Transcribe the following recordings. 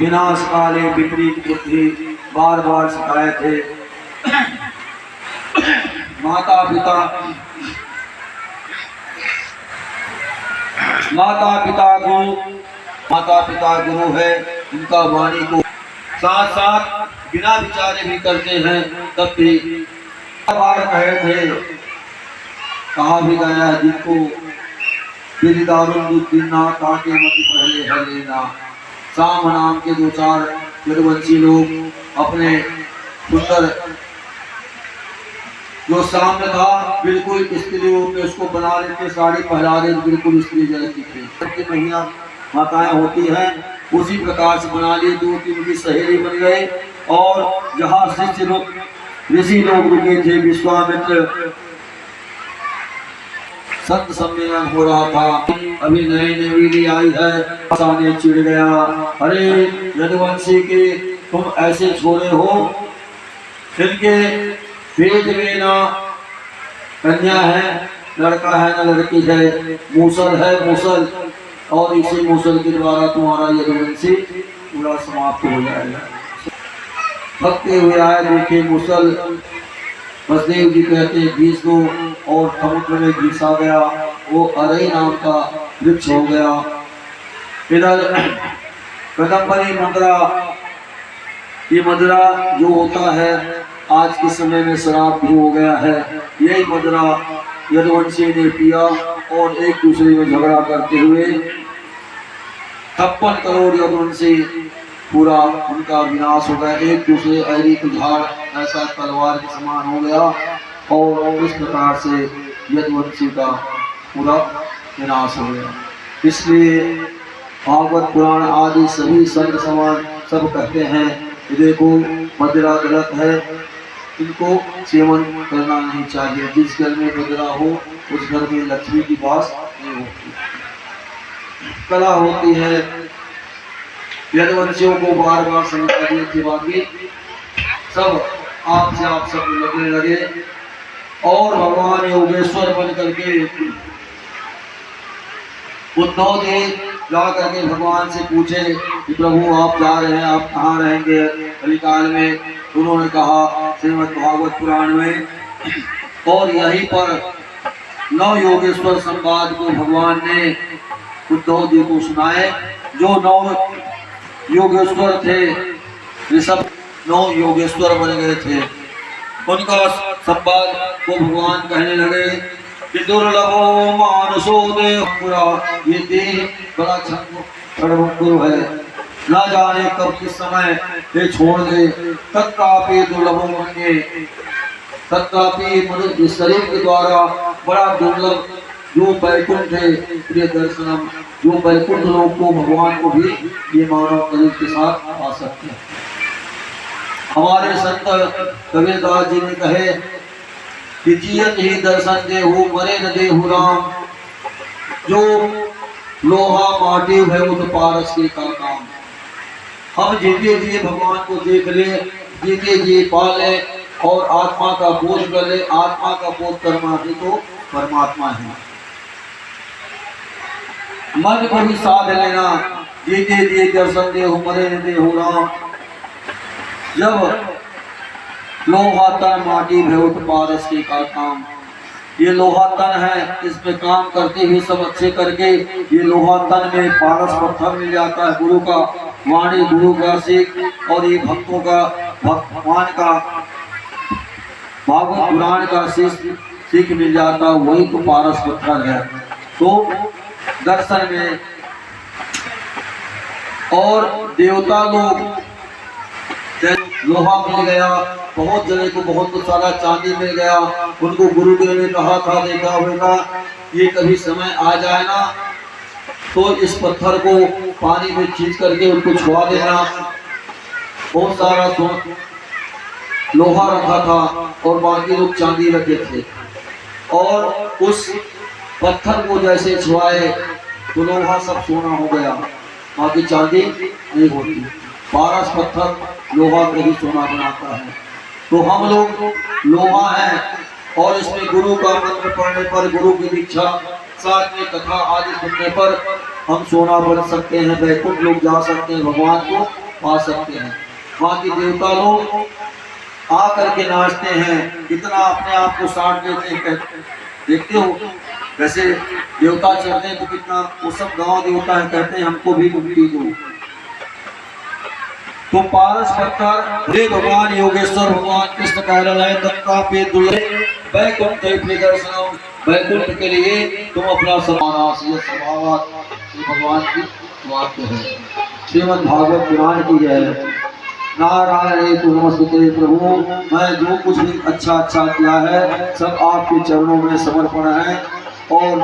विनाश काले विपरीत बुद्धि बार बार सिखाए थे। माता पिता गुरु है, उनका वाणी को साथ साथ बिना विचारे भी करते हैं। तब भी बार कहे थे, कहा भी गया है, जिनको बिना ताके मत पहले है लेना। साम नाम के दो चार यदुवंशी लोग अपने सुंदर जो सामने था बिल्कुल स्त्री रूप में उसको बना लेते, साड़ी पहना देते, बिल्कुल स्त्री जैसी थी। महिला माताएं होती हैं उसी प्रकार से बना ली। दो तीन की सहेली बन गए और जहाँ ऋषि लोग रुके थे, विश्वामित्र संत सम्मेलन हो रहा था, अभी नई नवीली आई है, ने चिढ़ गया, अरे यदुवंशी के तुम ऐसे छोरे हो, इनके पेट में ना कन्या है, लड़का है ना लड़की है, मूसल है मूसल, और इसी मूसल के द्वारा तुम्हारा यदुवंशी पूरा समाप्त हो जाएगा। भक्ति हुए आए, देखे मूसल, वसुदेव जी कहते हैं घीस दो, और समुद्र में घिसा गया, वो अरई नाम का वृक्ष हो गया। इधर कदम्बरी मदरा, ये मदरा जो होता है आज के समय में शराब भी हो गया है, यही मदरा यदुवंशी ने पिया और एक दूसरे में झगड़ा करते हुए 56 करोड़ यदुवंशी पूरा उनका विनाश हो गया। एक दूसरे ऐरी कुल्हाड़ ऐसा तलवार के समान हो गया और इस प्रकार से यदुवंशी का पूरा विनाश हो गया। इसलिए भागवत पुराण आदि सभी संत समान सब कहते हैं कि देखो मदिरा गलत है, इनको सेवन करना नहीं चाहिए। जिस घर में मदिरा हो उस घर में लक्ष्मी की वास नहीं होती। कला होती है, यदुवंशियों को बार बार समझा दिए थे, बाकी सब आप सब लगने लगे और भगवान योगेश्वर बन करके उद्धव जी जा करके भगवान से पूछे कि प्रभु आप जा रहे हैं, आप कहाँ रहेंगे कलिकाल में? उन्होंने कहा श्रीमद् भागवत पुराण में, और यहीं पर 9 योगेश्वर संवाद को भगवान ने उद्धव जी को सुनाए। जो 9 योगेश्वर थे, ऋषभ 9 योगेश्वर बन गए थे, उनका संवाद को भगवान कहने लगे कि दुर्लभो मानसो देवपुरा, ये देह बड़ा क्षणभंगुर है, ना जाने कब किस समय ये छोड़ दे। तत्कापि दुर्लभो मन्ये, तत्कापि मनुष्य शरीर के द्वारा बड़ा दुर्लभ जो बैकुंठ है प्रिय दर्शनम, जो बैकुंठ लोग को भगवान को भी ये मानव शरीर के साथ आ सकते हैं। हमारे संत कबीरदास जी ने कहे कि जियत ही दर्शन देहु मरे न देहु राम, जो लोहा माटी है वो तो पारस के का काम। हम जीते जी भगवान को देख ले, जीते जी पाले और आत्मा का बोध कर ले। आत्मा का बोध करना ही तो परमात्मा है। मन को भी साध लेना, जीते जी दर्शन देहु मरे न देहु राम। जब लोहा तन माटी भे तो पारस के का काम, ये लोहा तन है, इसमें काम करते हुए सब अच्छे करके ये लोहा तन में पारस पत्थर मिल जाता है। गुरु का वाणी, गुरु का सीख और ये भक्तों का भगवान का भागवत पुराण का सीख मिल जाता, वही तो पारस पत्थर है। तो दर्शन में और देवता लोग लोहा मिल गया, बहुत जने को बहुत सारा चांदी मिल गया। उनको गुरुदेव ने कहा था, देखा बेटा ये कभी समय आ जाए ना तो इस पत्थर को पानी में खींच करके उनको छुआ देना। बहुत सारा लोहा रखा था और बाकी लोग चांदी रखे थे, और उस पत्थर को जैसे छुआए तो लोहा सब सोना हो गया, बाकी चांदी नहीं होती। पारस पत्थर लोहा को ही सोना बनाता है। तो हम लोग लोहा हैं और इसमें गुरु का मंत्र पढ़ने पर, गुरु की दीक्षा, साथ में कथा आदि सुनने पर हम सोना बन सकते हैं, बैकुंठ लोग जा सकते हैं, भगवान को पा सकते हैं। वहाँ की देवता लोग आकर के नाचते हैं, कितना अपने आप को साट देते हैं, देखते हो वैसे देवता चढ़ते हैं तो कितना, वो सब गांव देवता है, कहते हैं हमको भी मुक्ति दो। तो पारस पत्थर हे भगवान योगेश्वर भगवान कृष्ण कार्यालय दत्ता पे दुल्हे वैकुंठ प्रदर्शन, वैकुंठ के लिए तुम अपना स्वभाव भगवान की वाक्य है। श्रीमद् भागवत पुराण की जय। नारायण तो नमस्ते प्रभु, मैं जो कुछ भी अच्छा किया है सब आपके चरणों में समर्पण है। और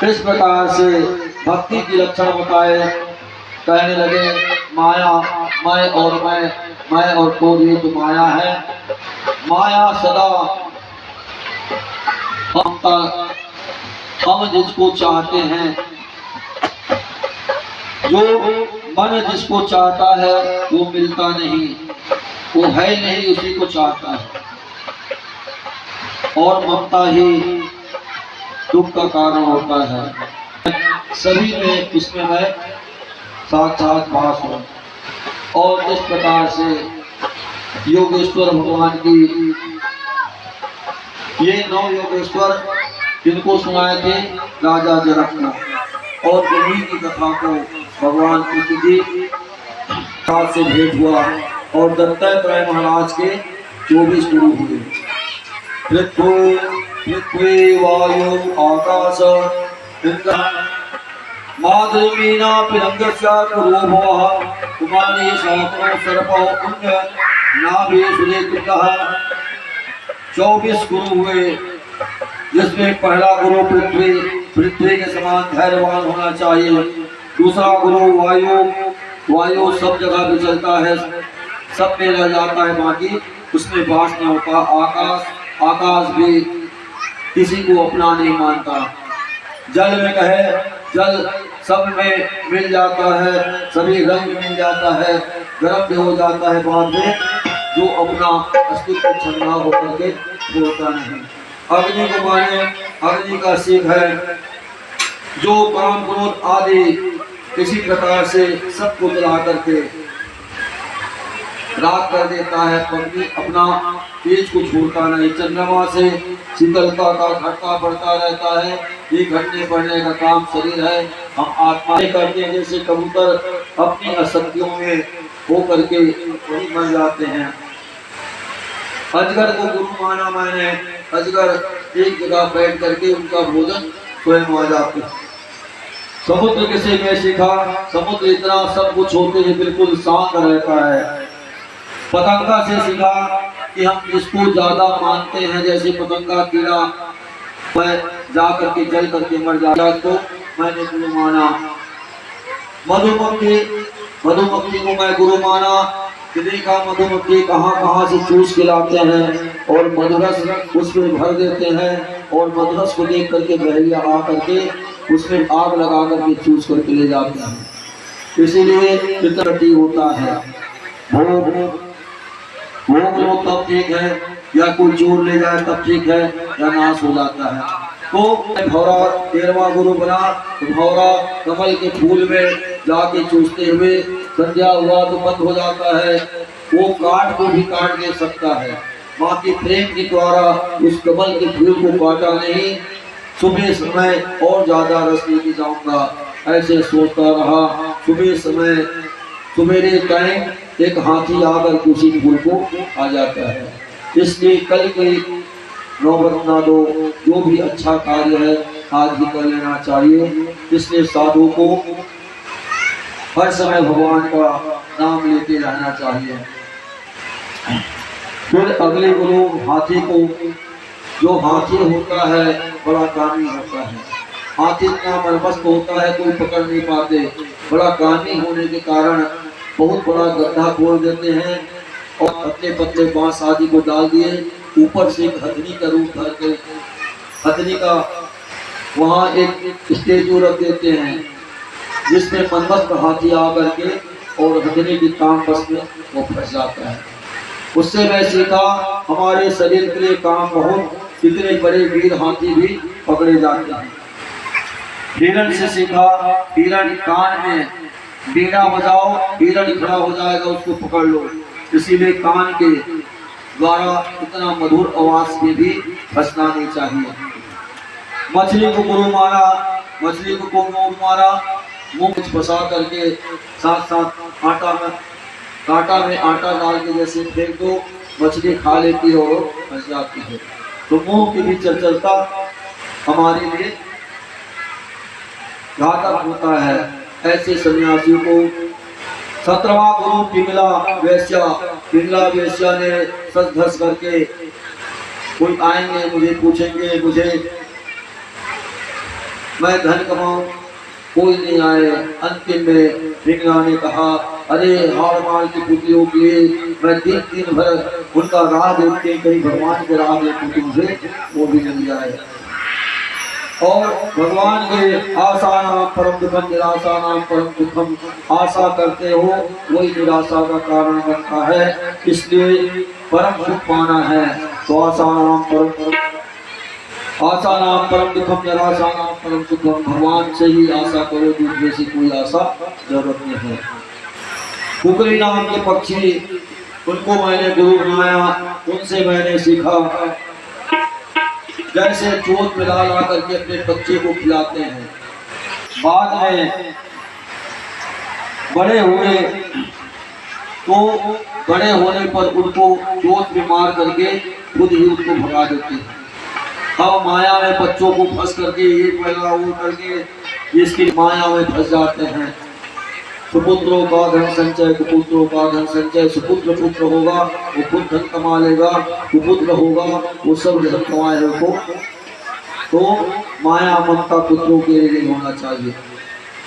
इस प्रकार से भक्ति की लक्षण बताए, कहने लगे माया मैं और तो ये तो माया है। माया सदा हम जिसको चाहते हैं, जो मन जिसको चाहता है वो मिलता नहीं, वो है नहीं, उसी को चाहता है। और ममता ही दुख का कारण होता है। सभी में इसमें मैं साक्षात भास हूँ। और इस प्रकार से योगेश्वर भगवान की ये 9 योगेश्वर जिनको सुनाए थे राजा जनक ने, और उन्हीं की कथा को भगवान कृष्ण जी साथ से भेंट हुआ और दत्तात्रेय महाराज के 24 गुरु हुए। पृथ्वी वायु आकाश माधुरीना पिरंगस्या कुरुभवः कुमारी सहस्रो सर्पो पुण्य नाभि सुरेकृतः। 24 गुरु हुए, जिसमें पहला गुरु पृथ्वी के समान धैर्यवान होना चाहिए। दूसरा गुरु वायु सब जगह पे चलता है, सब में रह जाता है, बाकी उसमें वास नहीं होता। आकाश भी किसी को अपना नहीं मानता। जल में कहे जल सब में मिल जाता है, सभी रंग मिल जाता है, गर्म भी हो जाता है बाद में, जो अपना अस्तित्व ठंडा होकर के छोड़ता नहीं। अग्नि को माने, अग्नि का सीख है, जो काम क्रोध आदि किसी प्रकार से सबको जला करके राख कर देता है, पत्नी अपना तेज को छोड़ता नहीं। चंद्रमा से शीतलता का घटता बढ़ता रहता है, ये घटने बढ़ने का काम शरीर है। हम आत्मा करते हैं, जैसे कबूतर अपनी अशक्तियों में हो करके वही मर जाते हैं। अजगर को गुरु माना मैंने, अजगर एक जगह बैठ करके उनका भोजन स्वयं आ जाते हैं। समुद्र किसे में सीखा, समुद्र इतना सब कुछ होते हैं बिल्कुल शांत रहता है। पतंगा से सीखा कि हम जिसको ज्यादा मानते हैं, जैसे पतंगा कीड़ा मैं जा करके जल करके मर जाता, तो मैंने गुरु माना। मधुमक्खी को मैं गुरु माना कि देखा मधुमक्खी कहाँ से चूस के लाते हैं और मधुरस उसमें भर देते हैं, और मधुरस को देख करके बहरिया आ करके उसमें आग लगा करके चूस करके ले जाते हैं। इसीलिए पितृटी होता है। भोग लो तब ठीक है, या कोई चोर ले जाए तब ठीक है, या नाश हो जाता है। तो भौरा 13वां गुरु बना, तो भौरा कमल के फूल में जाके चूसते हुए संध्या हुआ तो बंद हो जाता है। वो काट को भी काट दे सकता है, बाकी प्रेम के द्वारा उस कमल के फूल को काटा नहीं। सुबह समय और ज्यादा रस लेके जाऊंगा, ऐसे सोचता रहा। सुबह समय सुबेरे टाइम एक हाथी आकर किसी फूल को आ जाता है। इसलिए कल की नौबत ना दो, जो भी अच्छा कार्य है आज ही कर लेना चाहिए। इसलिए साधु को हर समय भगवान का नाम लेते रहना चाहिए। फिर अगले गुरु हाथी को, जो हाथी होता है बड़ा कामी होता है। हाथी इतना मनमस्त होता है कोई पकड़ नहीं पाते, बड़ा कामी होने के कारण बहुत बड़ा गड्ढा खोल देते हैं और पतले पतले बांस आदि को डाल दिए, ऊपर से एक हथनी का रूप धर के हथनी का वहाँ एक स्टेचू रख देते हैं, जिसमें मनमस्त हाथी आकर के और हथनी की टांग बस में वो फंस जाता है। उससे मैं सीखा हमारे शरीर के लिए काम बहुत, कितने बड़े वीर हाथी भी पकड़े जाते हैं। हिरण से सीखा, हिरण कान में बीड़ा बजाओ, बीड़ा खड़ा हो जाएगा, उसको पकड़ लो। इसीलिए कान के द्वारा इतना मधुर आवाज में भी फंसना नहीं चाहिए। मछली को गुरु मारा, मछली को गुरु मारा, मुंह में फंसा करके साथ साथ आटा में आटा डाल के जैसे फेंक दो, मछली खा लेती है और फंस जाती है। तो मुंह के भी चलचलता हमारे लिए घातक होता है। ऐसे सन्यासी को 17वां गुरु पिंगला वेश्या ने सच धस करके, कोई आएंगे मुझे पूछेंगे, मुझे मैं धन कमाऊं, कोई नहीं आए। अंतिम में पिंगला ने कहा, अरे हाड़ मार की पुतलियों के लिए मैं दिन भर उनका राह देखते, कहीं भगवान के राह देखते मुझे वो भी मिल जाए। और भगवान के आशा नाम परम दुखम, निराशा नाम परम दुखम, आशा करते हो वही निराशा का कारण बनता है। इसलिए परम सुख पाना है तो आशा नाम परम दुखम, निराशा नाम परम सुखम, भगवान से ही आशा करो, दूसरे से कोई आशा जरूरत नहीं है। कुकरी नाम के पक्षी, उनको मैंने गुरु बनाया, उनसे मैंने सीखा जैसे चोट मिला ला करके अपने बच्चे को खिलाते हैं। बाद में बड़े हुए तो बड़े होने पर उनको चोट में मार करके खुद ही उनको भगा देते हैं। अब माया में बच्चों को फंस करके ये पैदा वो करके इसकी माया में फंस जाते हैं। सुपुत्रों का धन संचय, कुपुत्रों का धन संचय। सुपुत्र पुत्र होगा वो खुद धन कमा लेगा, कुपुत्र होगा वो सब धन कमाए को। तो माया ममता पुत्रों के लिए होना चाहिए।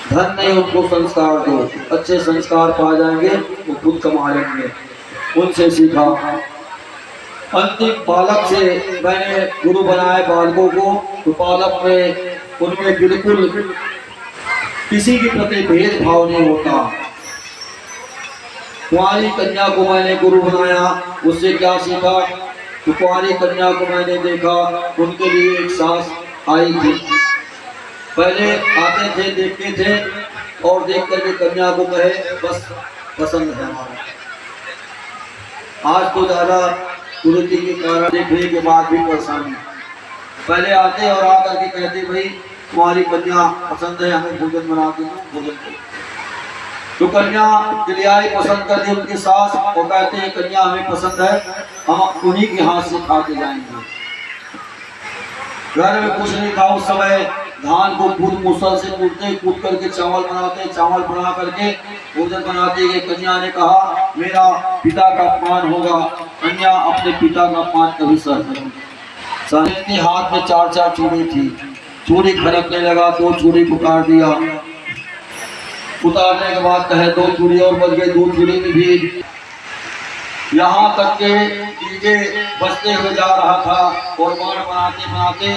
धन नहीं, उनको संस्कार दो, अच्छे संस्कार पा जाएंगे वो खुद कमा लेंगे। उनसे सीखा। अंतिम बालक से मैंने गुरु बनाए बालकों को, तो बालक में उनमें बिल्कुल किसी के प्रति भेदभाव नहीं होता। कुंवारी कन्या को मैंने गुरु बनाया, उससे क्या सीखा? तो कुंवारी कन्या को मैंने देखा, उनके लिए एक सास आई थी। पहले आते थे, देखते थे और देख करके कन्या को कहे बस पसंद है हमारा। आज तो ज्यादा कुरीति के कारण देखने के बाद भी परेशानी। पहले आते और आकर के कहते भाई तुम्हारी कन्या पसंद है, हमें भोजन बना के भोजन करो। तो कन्या के लिए आई, पसंद कर दी उनकी सास, और कहते हैं कन्या हमें पसंद है, हम उन्हीं के हाथ से खा के जाएंगे। घर में कुछ नहीं था उस समय, धान को कूद मुसल से कूद करके चावल बनाते, चावल बना करके भोजन बनाते गए। कन्या ने कहा मेरा पिता का अपमान होगा, कन्या अपने पिता का अपमान कभी सहन नहीं। हाथ में 4 चूड़ी थी, चूड़ी खनकने लगा, 2 चूड़ी उतार दिया। उतारने के बाद कहे 2 चूड़ी और बच गई, 2 चूड़ी में भी यहाँ तक के डीजे बजते हुए जा रहा था। और बाण बनाते बनाते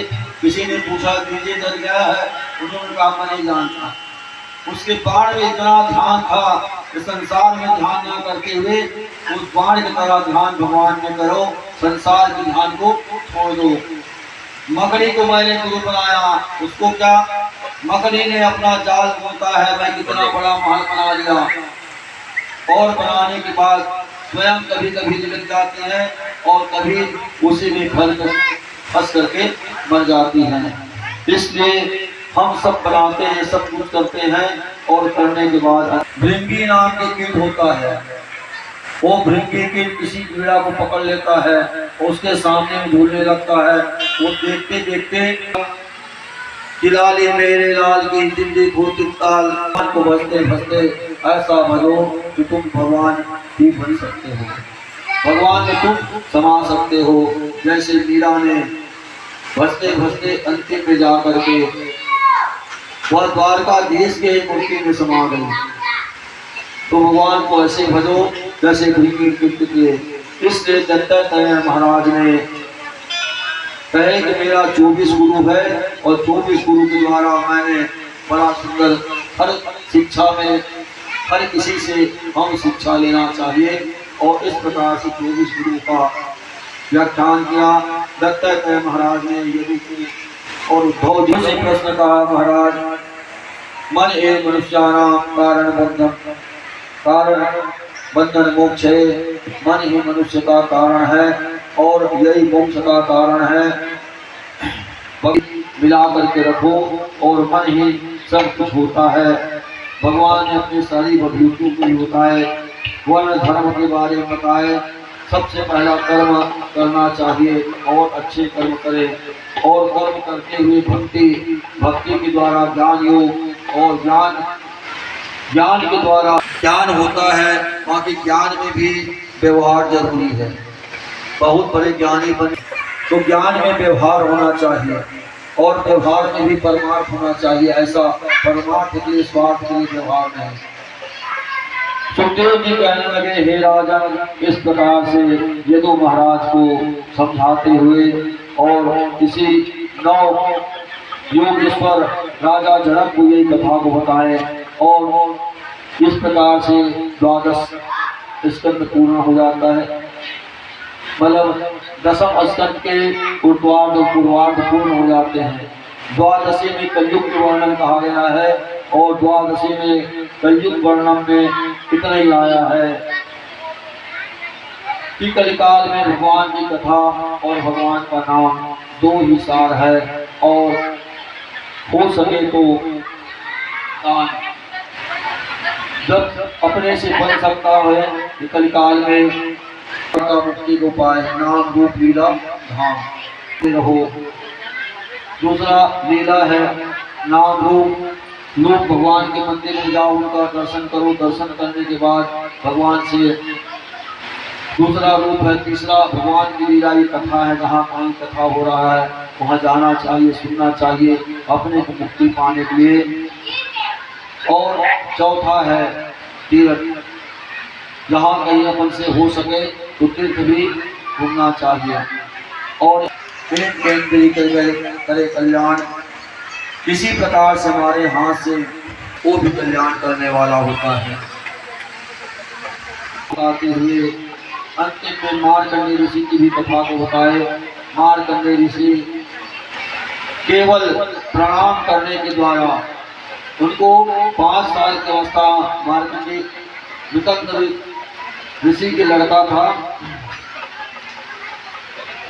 किसी ने पूछा डीजे जल गया है, उन्होंने कहा मैं नहीं जानता। उसके बाण में इतना ध्यान था कि संसार में ध्यान न करते हुए उस बाण की तरह ध्यान भगवान में करो, संसार के ध्यान को छोड़ दो। मकड़ी को मैंने गुरु बनाया, उसको क्या? मकड़ी ने अपना जाल बोलता है, मैं कितना बड़ा महल बना लिया, और बनाने के बाद स्वयं कभी कभी लग जाते हैं और कभी उसी में फंस करके मर जाती हैं। इसलिए हम सब बनाते हैं, सब कुछ करते हैं, और करने के बाद भृंगी नाम के कीट होता है। वो भृंगी कीट किसी कीड़ा को पकड़ लेता है, उसके सामने में झूलने लगता है। वो देखते देखते खिलाली मेरे लाल की जिंदगी ताल को बचते बचते ऐसा भरो कि तुम भगवान भी बन सकते हो, भगवान में तुम समा सकते हो। जैसे मीरा ने बचते बचते अंतिम में जा करके वह द्वारकाधीश के मूर्ति में समा गई। तो भगवान को ऐसे भजो जैसे भृंगी कीट के। इसलिए दत्तात्रेय महाराज ने कहे कि मेरा 24 गुरु है, और 24 गुरु के द्वारा मैंने बड़ा सुंदर हर शिक्षा में हर किसी से हम शिक्षा लेना चाहिए। और इस प्रकार से 24 गुरु का व्याख्यान किया दत्तात्रेय महाराज ने। यदि और उद्धव जी से प्रश्न कहा महाराज मन एव मनुष्याणां कारण बंधन मोक्ष है। मन ही मनुष्य का कारण है और यही मोक्ष का कारण है। मिला करके रखो और मन ही सब कुछ होता है। भगवान ने अपनी सारी विभूतियों को ही बताए, वर्ण धर्म के बारे में बताए। सबसे पहला कर्म करना चाहिए और अच्छे कर्म करें, और कर्म करते हुए भक्ति के द्वारा ज्ञान योग, और ज्ञान के द्वारा ज्ञान होता है। बाकी ज्ञान में भी व्यवहार जरूरी है। बहुत बड़े ज्ञानी बने तो ज्ञान में व्यवहार होना चाहिए, और व्यवहार में भी परमार्थ होना चाहिए। ऐसा परमार्थ के लिए स्वार्थ के लिए व्यवहार नहीं। सुखदेव जी कहने लगे, हे राजन, इस प्रकार से यदु महाराज को समझाते हुए और किसी नौ योगेश्वर राजा जनक को यही कथा को बताएं, और इस प्रकार से 12 स्कंद पूर्ण हो जाता है। मतलब 10वें स्कंद के पूर्वार्ध पूर्ण हो जाते हैं। द्वादशी में कलयुग के वर्णन कहा गया है, और द्वादशी में कलयुग वर्णन में इतना ही आया है कि कलिकाल में भगवान की कथा और भगवान का नाम दो ही सार है। और हो सके तो जब अपने से बन सकता है कि कलिकाल में मुक्ति को पाए, नाम रूप लीला धाम रहो। दूसरा लीला है नाम रूप। लोग भगवान के मंदिर में जाओ, उनका दर्शन करो, दर्शन करने के बाद भगवान से दूसरा रूप है। तीसरा भगवान की लीला की कथा है, जहाँ कहीं कथा हो रहा है वहाँ जाना चाहिए, सुनना चाहिए अपने को मुक्ति पाने के लिए। और चौथा है तीर्थ, जहाँ कहीं अपन से हो सके तो तीर्थ भी घूमना चाहिए। और करे कल्याण, किसी प्रकार से हमारे हाथ से वो भी कल्याण करने वाला होता है। बताते हुए अंतिम में मार्कंडेय ऋषि की भी कथा को बताए। मार्कंडेय ऋषि केवल प्रणाम करने के द्वारा, उनको 5 साल की अवस्था, मार्कंडेय वितंग ऋषि के लड़का था,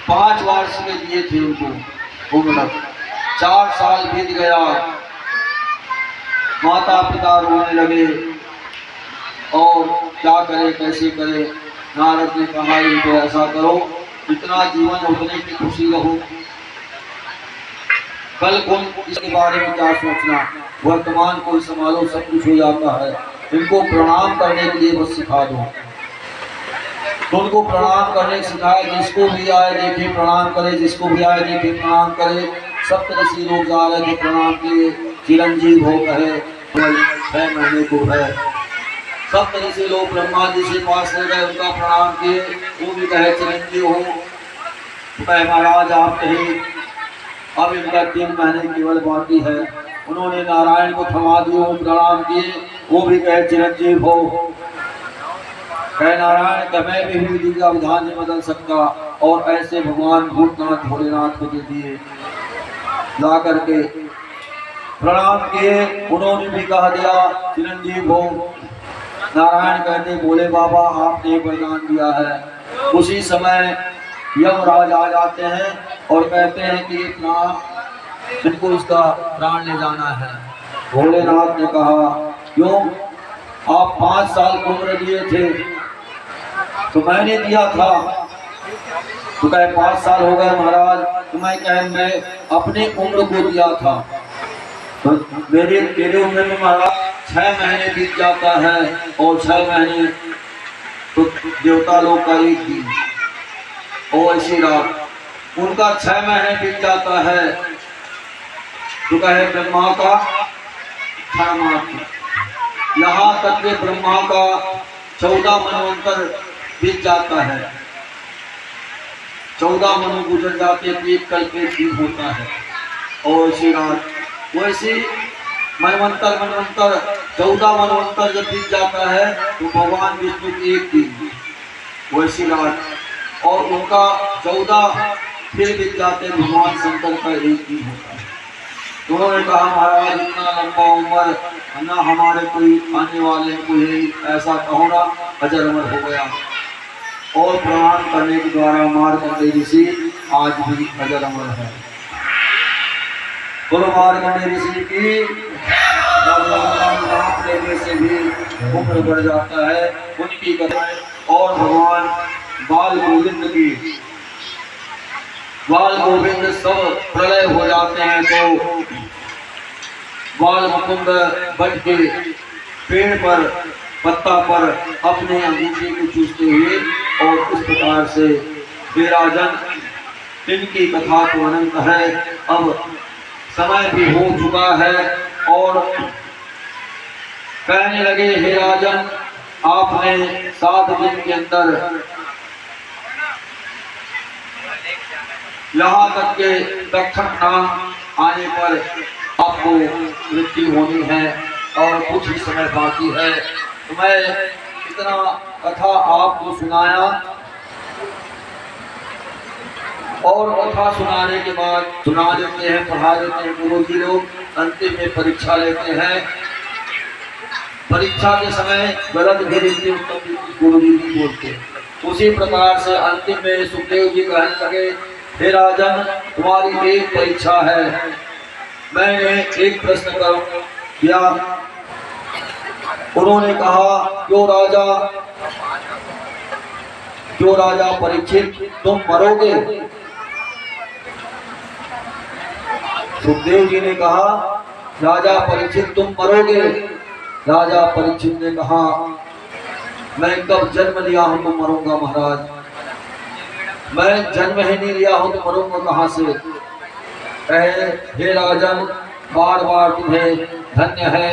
5 वर्ष के लिए थे उनको उम्र। 4 साल बीत गया, माता पिता रोने लगे और क्या करे कैसे करे। नारद ने कहा, इनको ऐसा करो, इतना जीवन उतने की खुशी रहो, कल कौन इसके बारे में क्या सोचना, वर्तमान को संभालो, सब कुछ हो जाता है। इनको प्रणाम करने के लिए बस सिखा दो। तो उनको प्रणाम करने सिखाया, जिसको भी आए देखे प्रणाम करे, जिसको भी आए देखे प्रणाम करे। सप्तऋषि लोग जा रहे थे प्रणाम किए, चिरंजीव हो कहे 6 महीने को है। सप्तऋषि लोग ब्रह्मा जी से पास ले गए, उनका प्रणाम किए, वो भी कहे चिरंजीव हो। कहे महाराज आप कहे अब इनका 3 महीने केवल बाकी है। उन्होंने नारायण को थमा दिए, प्रणाम किए, वो भी कहे चिरंजीव हो। कहे नारायण कभी भी विधि का विधान नहीं बदल सकता। और ऐसे भगवान भूतनाथ भोलेनाथ को दे दिए, ला करके प्रणाम किए। उन्होंने भी कहा दिया चिरंजीव हो। नारायण कहते बोले बाबा आपने वरदान दिया है। उसी समय यमराज आ जाते हैं और कहते हैं कि इनको इसका प्राण ले जाना है। भोलेनाथ ने कहा क्यों, आप 5 साल की उम्र दिए थे तो मैंने दिया था। तो कहे 5 साल हो गए महाराज, तो मैं कहे मैं अपने उम्र को दिया था। तो तेरे उम्र में महाराज 6 महीने बीत जाता है, और 6 महीने तो देवता लोग का एक दिन, और ऐसी रात उनका 6 महीने बीत जाता है। तो कहे ब्रह्मा का 6 माह, यहाँ तक के ब्रह्मा का 14 मनवंतर बीत जाता है। 14 मनु गुजर जाते, एक कल पे दिन होता है। और इसी रात वैसे मनवंतर 14 मनवंतर जब बीत जाता है तो भगवान विष्णु की एक दिन वैसी रात, और उनका 14 फिर बीत जाते, भगवान शंकर का एक दिन होता है। उन्होंने कहा महाराज इतना लंबा उम्र ना हमारे कोई आने वाले कोई ऐसा कहो ना अजर अमर हो गया। और प्रणाम करने के द्वारा मार्कंडेय ऋषि आज भी अजर अमर है। बोलो मार्कंडेय ऋषि की। नाम लेने से भी उम्र बढ़ जाता है उनकी कथा। और भगवान बाल गोविंद की बाल गोविंद सब प्रलय हो जाते हैं तो बाल मुकुंद बैठ के पेड़ पर पत्ता पर अपने अंगूठे को चूसते हुए और इस प्रकार से विराजन इनकी कथा तो अनंत है। अब समय भी हो चुका है और कहने लगे हे राजन आपने 7 दिन के अंदर यहाँ तक के दक्षिण नाम आने पर आपको मृत्यु होनी है और कुछ ही समय बाकी है। तो मैं इतना कथा आपको सुनाया और कथा सुनाने के बाद सुना देते हैं पढ़ा देते हैं गुरु जी लोग। अंतिम में परीक्षा लेते हैं। परीक्षा के समय गलत भी गुरु जी नहीं बोलते। उसी प्रकार से अंतिम में सुखदेव जी कहने लगे हे राजन तुम्हारी एक परीक्षा है। मैंने एक प्रश्न कर किया। उन्होंने कहा क्यों राजा परीक्षित तुम मरोगे। सुखदेव जी ने कहा राजा परीक्षित तुम मरोगे। राजा परीक्षित ने कहा मैं कब जन्म लिया हूं तो मरूंगा महाराज। मैं जन्म ही नहीं लिया हूं तो मरूंगा कहां से। कहे हे राजन बार बार तुम्हें धन्य है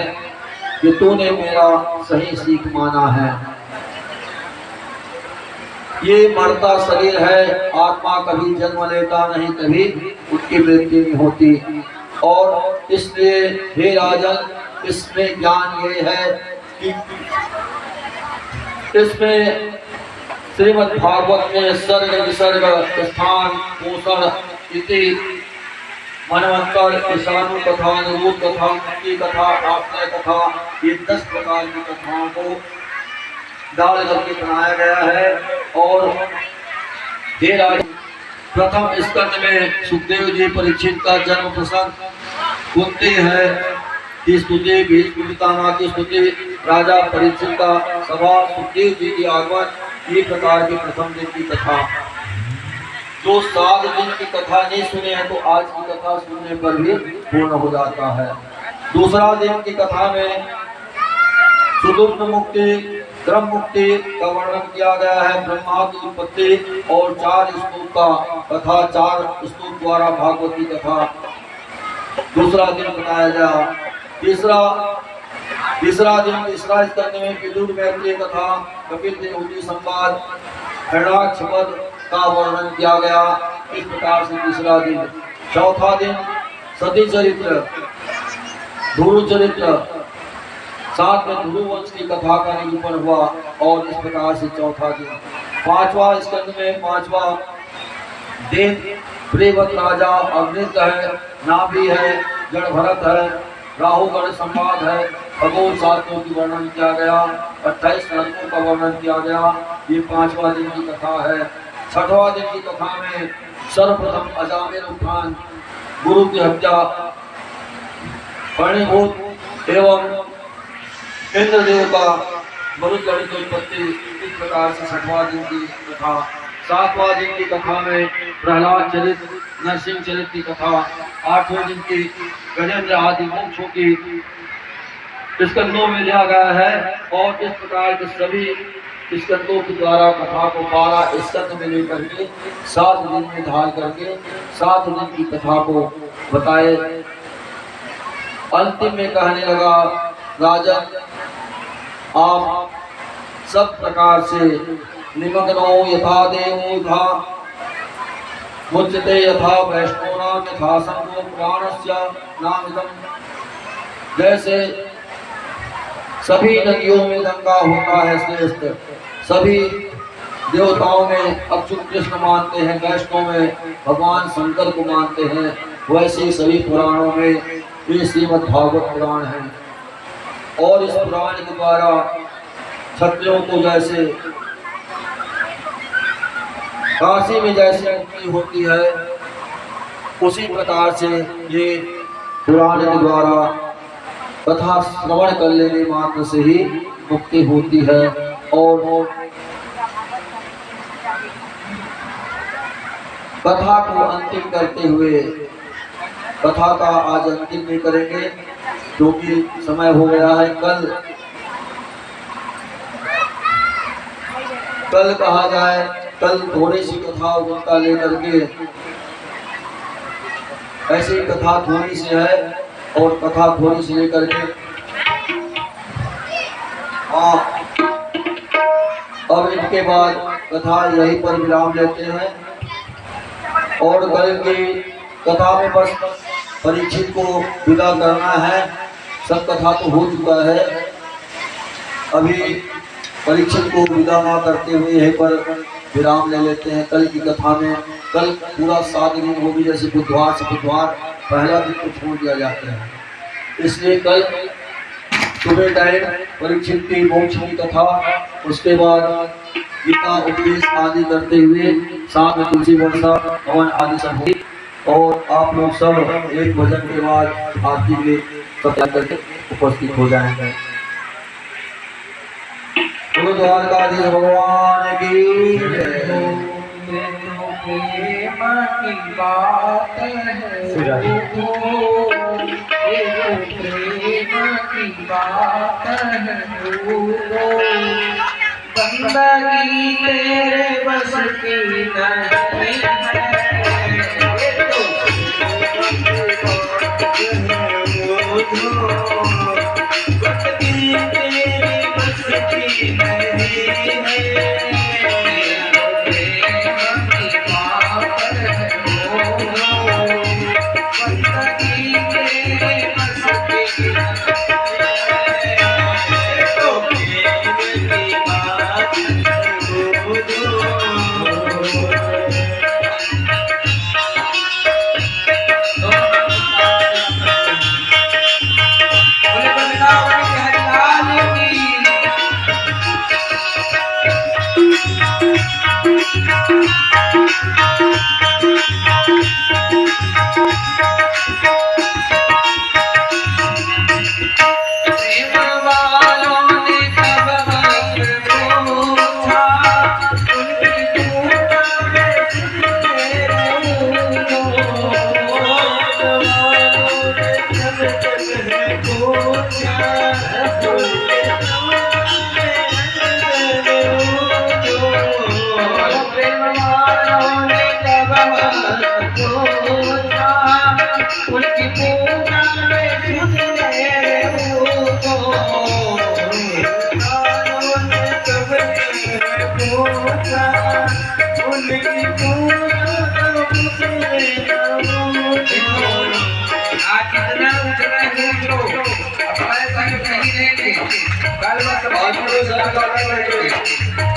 कि तूने मेरा सही सीख माना है। ये मरता शरीर है। आत्मा कभी जन्म लेता नहीं कभी उसकी मृत्यु नहीं होती। और इसलिए हे राजन इसमें ज्ञान ये है कि इसमें श्रीमद् भागवत में सर्ग विसर्ग स्थान पोषण इति मनवंतर ईशानु कथा निरूप कथा मुक्ति कथा आश्रय कथा ये 10 प्रकार की कथाओं को डाल करके बनाया गया है। और हे राज प्रथम स्कंद में सुखदेव जी परीक्षित का जन्म प्रसंग कुंती है की स्तुति भीष्मपितामह की स्तुति राजा परीक्षित का सभा सुखदेव जी की आगमन ये प्रकार की प्रथम दिन की कथा। जो 7 दिन की कथा नहीं सुने हैं तो आज की कथा सुनने पर भी पूर्ण हो जाता है। दूसरा दिन की कथा में सुदुर्न मुक्ति क्रम मुक्ति का वर्णन किया गया है। ब्रह्मा की उत्पत्ति और 4 स्तूप का कथा 4 स्तूप द्वारा भागवती कथा दूसरा दिन बताया गया। तीसरा दिन तीसरा स्कंद में विदुर मैत्रेय कथा कपिल देवहूति संवाद हरणाक्ष वध का वर्णन किया गया। इस प्रकार से तीसरा दिन। चौथा दिन सती चरित्र ध्रुव चरित्र साथ में ध्रुव वंश की कथा का निरूपण हुआ और इस प्रकार से चौथा दिन। 5वां स्कंद में 5वां दिन प्रेवत राजा अग्नित है नाभि है जड़ भरत है राहुगण संवाद है खगोल सातों की वर्णन किया गया। 28 नरकों का वर्णन किया गया। ये 5वां दिन की कथा है। 6वां दिन की कथा में सर्वप्रथम अजामिल उत्थान गुरु की हत्या परिणीभूत एवं इंद्रदेव का मरुदगणित उत्पत्ति इस प्रकार से 6वां दिन की कथा। 7वां दिन की कथा में प्रहलाद चरित नरसिंह चरित की कथा। 8वें दिन की गजेंद्र आदि मोक्षों की स्कंदों में लिया गया है और इस प्रकार के सभी स्कंदों के द्वारा कथा को 12 स्कंद में लेकर के 7 दिन में ढाल करके 7 दिन की कथा को बताए। अंतिम में कहने लगा राजन आप सब प्रकार से निमग्नो यथा देवो यथा मुच्यते यथा वैष्णोनाम यथा संगो पुराणस्य नामिदम्। जैसे सभी नदियों में गंगा होता है श्रेष्ठ, सभी देवताओं में अच्युत कृष्ण मानते हैं, वैष्णव में भगवान शंकर को मानते हैं, वैसे सभी पुराणों में ये श्रीमद् भागवत पुराण है। और इस पुराण के द्वारा क्षत्रियों को जैसे काशी में जैसे मुक्ति होती है, उसी प्रकार से ये पुराण के द्वारा कथा श्रवण कर लेने मात्र से ही मुक्ति होती है। और कथा को अंतिम करते हुए, कथा का आज अंतिम नहीं करेंगे क्योंकि समय हो गया है। कल कहा जाए, कल थोड़ी सी कथा उनका लेकर के, ऐसी कथा थोड़ी सी है और कथा थोड़ी सी लेकर के अब इनके बाद कथा यहीं पर विराम लेते हैं। और कल की कथा में बस परीक्षित को विदा करना है। सब कथा तो हो चुका है, अभी परीक्षित को विदा ना करते हुए यहीं पर विराम ले लेते हैं। कल की कथा में, कल पूरा 7 दिन होगी, जैसे बुधवार से बुधवार पहला दिन को छोड़ दिया जाता है, इसलिए कल सुबह टाइम परीक्षित की मोक्ष की कथा, उसके बाद गीता उपदेश आदि करते हुए साथ में तुलसी वर्षा हवन आदि सब होगी। और आप लोग सब एक भजन के बाद आरती में सब करके उपस्थित हो जाएंगे। गुरु द्वारकाधीश भगवान की प्रेम की बात है, प्रेम की बात है, बंदगी तेरे बस की नहीं है।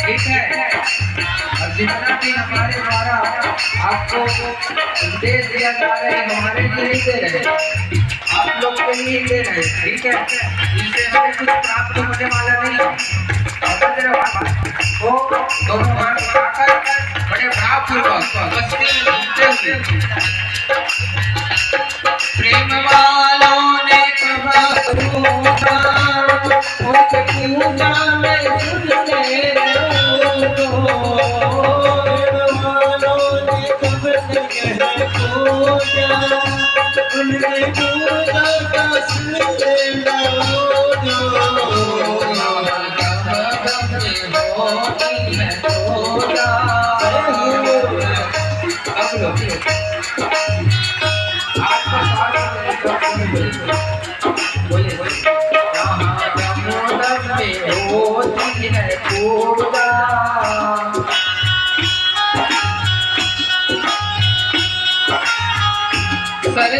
ठीक है, और जितना भी हमारे द्वारा आपको उपदेश दिया जा रहा है, हमारे लिए ही दे रहे हैं, आप लोग के लिए दे रहे हैं। ठीक है, इससे हमें कुछ प्राप्त होने वाला नहीं है। वो दोनों हाथ उठाकर बड़े भावपूर्वक मस्ती में घूमते हुए प्रेम वालों ने कहा उनके पूजा में सुनते सर